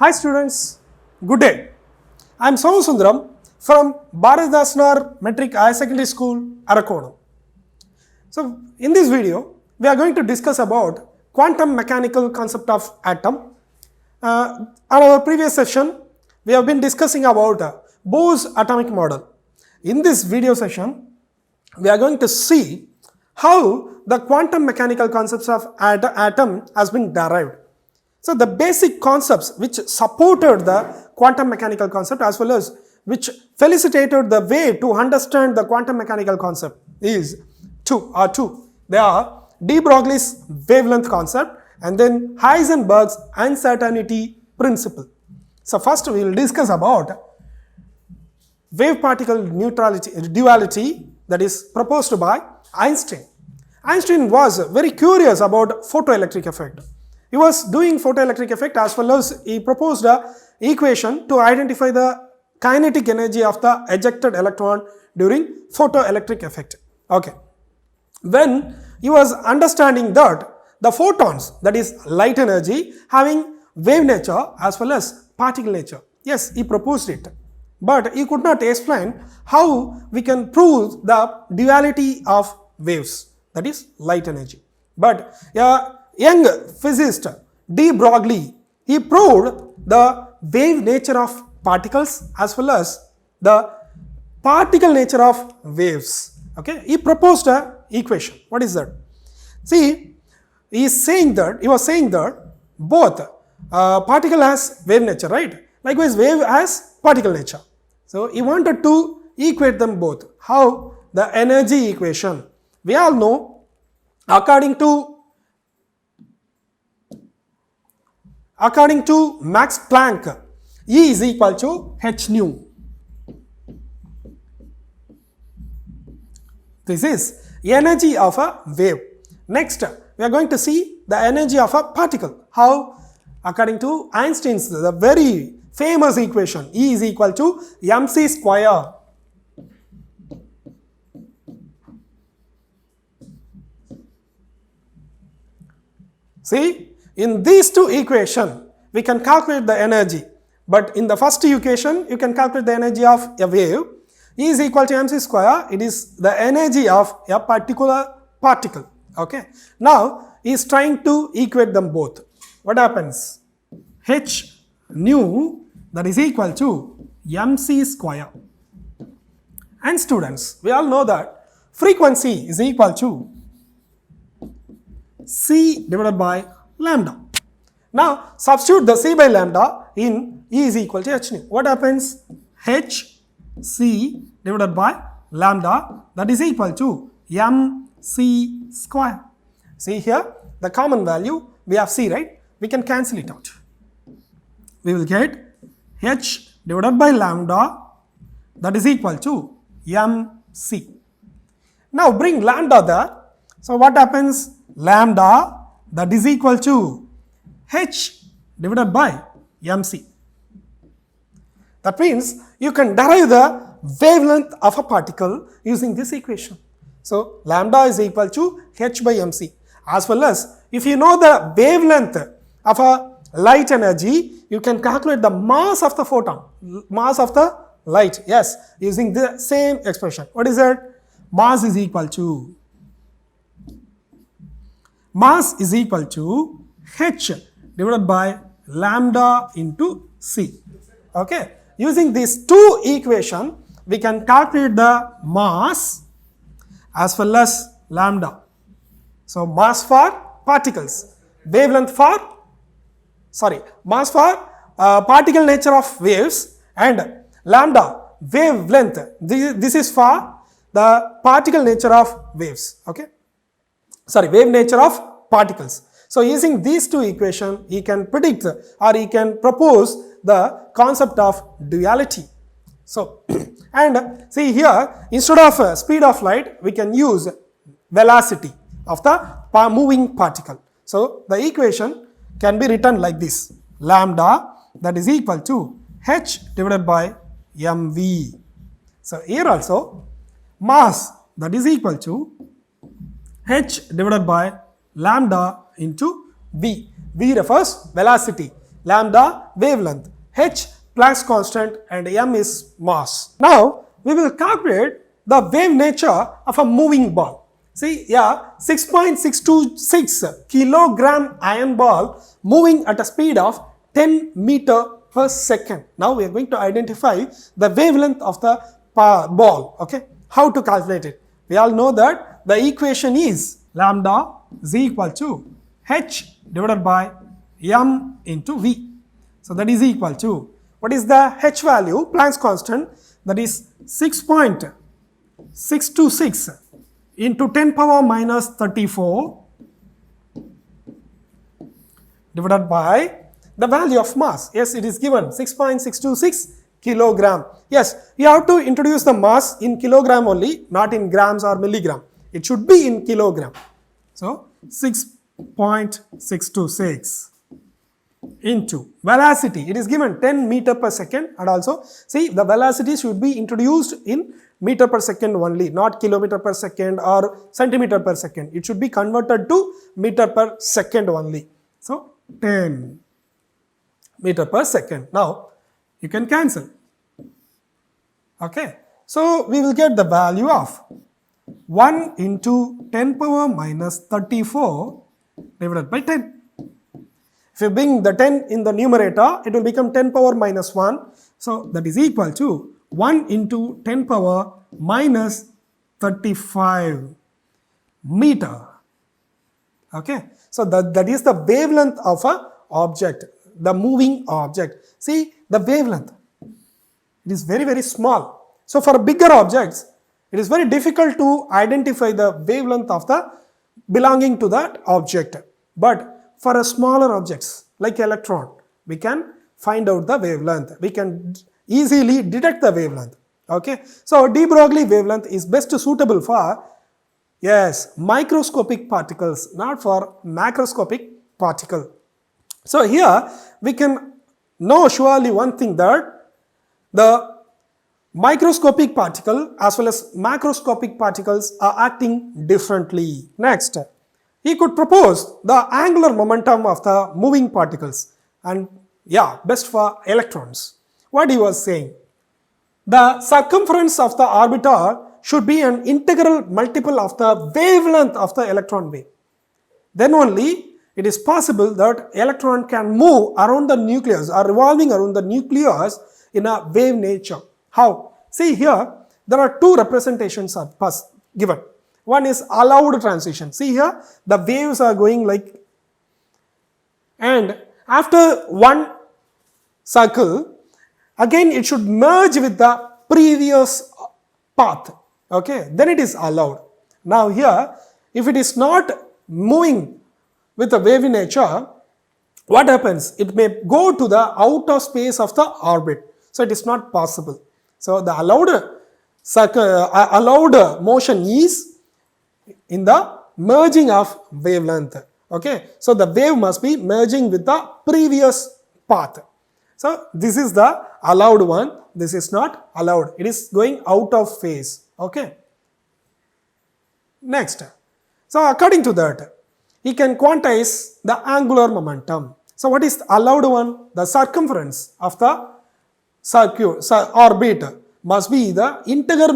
Hi students, good day. I am Somasundaram from Bharatdasnar Metric Higher Secondary School, Arakonam. So in this video, we are going to discuss about quantum mechanical concept of atom. On our previous session, we have been discussing about Bohr's atomic model. In this video session, we are going to see how the quantum mechanical concepts of atom has been derived. So the basic concepts which supported the quantum mechanical concept as well as which felicitated the way to understand the quantum mechanical concept is two. They are de Broglie's wavelength concept and then Heisenberg's uncertainty principle. So first we will discuss about wave-particle duality that is proposed by Einstein. Einstein was very curious about photoelectric effect. He was doing photoelectric effect as well as he proposed an equation to identify the kinetic energy of the ejected electron during photoelectric effect. Okay. When he was understanding that the photons, that is light energy, having wave nature as well as particle nature. Yes, he proposed it. But he could not explain how we can prove the duality of waves, that is light energy. But young physicist de Broglie, he proved the wave nature of particles as well as the particle nature of waves. Okay, he proposed an equation. What is that? See, he was saying that both particle has wave nature, right? Likewise, wave has particle nature. So he wanted to equate them both. How? The energy equation. We all know, according to Max Planck, E is equal to h nu. This is energy of a wave. Next, we are going to see the energy of a particle. How? According to Einstein's the very famous equation, E is equal to mc square. See? In these two equations, we can calculate the energy. But in the first equation, you can calculate the energy of a wave. E is equal to mc square. It is the energy of a particular particle. Okay. Now, he is trying to equate them both. What happens? H nu, that is equal to mc square. And students, we all know that frequency is equal to c divided by lambda. Now substitute the c by lambda in E is equal to h nu. What happens? H c divided by lambda, that is equal to mc square. See here, the common value we have c, right? We can cancel it out. We will get h divided by lambda, that is equal to mc. Now bring lambda there. So what happens? Lambda, that is equal to h divided by mc. That means you can derive the wavelength of a particle using this equation. So lambda is equal to h by mc. As well as if you know the wavelength of a light energy, you can calculate the mass of the photon, mass of the light. Yes, using the same expression. What is that? Mass is equal to h divided by lambda into c. Okay. Using these two equations, we can calculate the mass as well as lambda. So mass for particles, wavelength for, mass for particle nature of waves and lambda wavelength. This is for the particle nature of waves. Okay. Wave nature of particles. So using these two equations, he can predict or he can propose the concept of duality. So, and see here, instead of speed of light, we can use velocity of the moving particle. So the equation can be written like this: lambda, that is equal to h divided by mv. So here also, mass, that is equal to h divided by lambda into v. V refers velocity. lambda wavelength, h Planck's constant, and m is mass. Now we will calculate the wave nature of a moving ball. See, yeah, 6.626 kilogram iron ball moving at a speed of 10 meter per second. Now we are going to identify the wavelength of the ball. Okay, how to calculate it? We all know that the equation is lambda is equal to h divided by m into v. So that is equal to, what is the h value? Planck's constant, that is 6.626 into 10 power minus 34 divided by the value of mass. Yes, it is given 6.626 kilogram. Yes, you have to introduce the mass in kilogram only, not in grams or milligram. It should be in kilogram. So 6.626 into velocity. It is given 10 meter per second, and also see the velocity should be introduced in meter per second only, not kilometer per second or centimeter per second. It should be converted to meter per second only. So 10 meter per second. Now you can cancel. Okay, so we will get the value of 1 into 10 power minus 34 divided by 10. If you bring the 10 in the numerator, it will become 10 power minus 1. So that is equal to 1 into 10 power minus 35 meter. Okay, so that is the wavelength of an object, the moving object. See the wavelength, it is very, very small. So for bigger objects, it is very difficult to identify the wavelength of the belonging to that object. But for a smaller objects like electron, we can find out the wavelength. We can easily detect the wavelength. Okay, so de Broglie wavelength is best suitable for, yes, microscopic particles, not for macroscopic particle. So here we can know surely one thing, that the microscopic particle as well as macroscopic particles are acting differently. Next, he could propose the angular momentum of the moving particles, and yeah, best for electrons. What he was saying, the circumference of the orbital should be an integral multiple of the wavelength of the electron wave. Then only it is possible that electron can move around the nucleus or revolving around the nucleus in a wave nature. How? See here, there are two representations are given. One is allowed transition. See here, the waves are going like, and after one circle, again it should merge with the previous path. Okay, then it is allowed. Now here, if it is not moving with the wavy nature, what happens? It may go to the outer space of the orbit. So it is not possible. So the allowed motion is in the merging of wavelength. Okay, so the wave must be merging with the previous path. So this is the allowed one. This is not allowed. It is going out of phase. Okay. Next, so according to that, he can quantize the angular momentum. So what is the allowed one? The circumference of the orbit must be the integral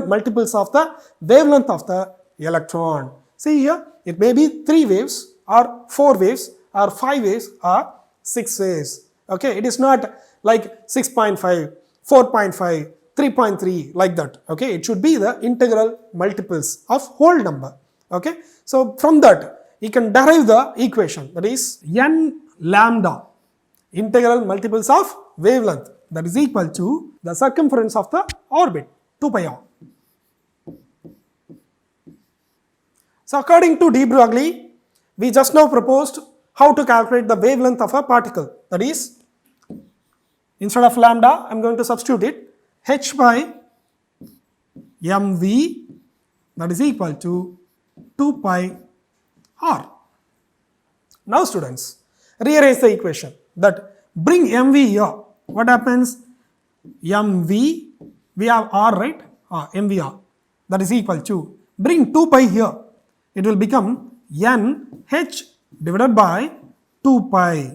multiples of the wavelength of the electron. See here, it may be 3 waves or 4 waves or 5 waves or 6 waves. Okay, it is not like 6.5, 4.5, 3.3 like that. Okay, it should be the integral multiples of whole number. Okay, so from that you can derive the equation, that is n lambda, integral multiples of wavelength, that is equal to the circumference of the orbit, 2 pi r. So according to de Broglie, we just now proposed how to calculate the wavelength of a particle. That is, instead of lambda, I am going to substitute it h by mv, that is equal to 2 pi r. Now students, rearrange the equation, that bring mv here. What happens? mv, we have r, right? mvr, that is equal to, bring 2 pi here, it will become n h divided by 2 pi.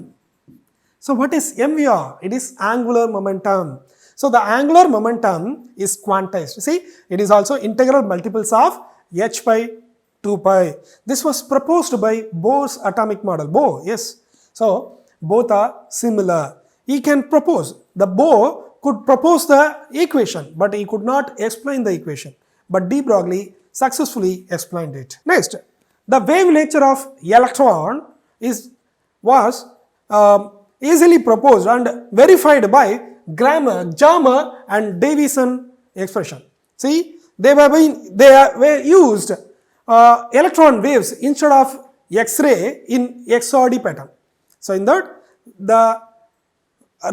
So what is MVR? It is angular momentum. So the angular momentum is quantized. See, it is also integral multiples of h by 2 pi. This was proposed by Bohr's atomic model. Bohr, yes. So both are similar. He can propose. The Bohr could propose the equation, but he could not explain the equation. But de Broglie successfully explained it. Next, the wave nature of electron was easily proposed and verified by Jammer and Davison expression. See, they were used electron waves instead of X-ray in XRD pattern. So in that, the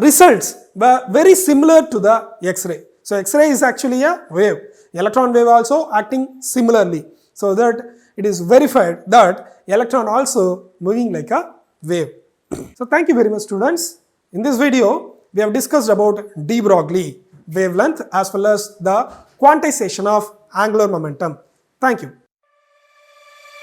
results were very similar to the X-ray. So X-ray is actually a wave. Electron wave also acting similarly. So that it is verified that electron also moving like a wave. So thank you very much, students. In this video, we have discussed about de Broglie wavelength as well as the quantization of angular momentum. Thank you.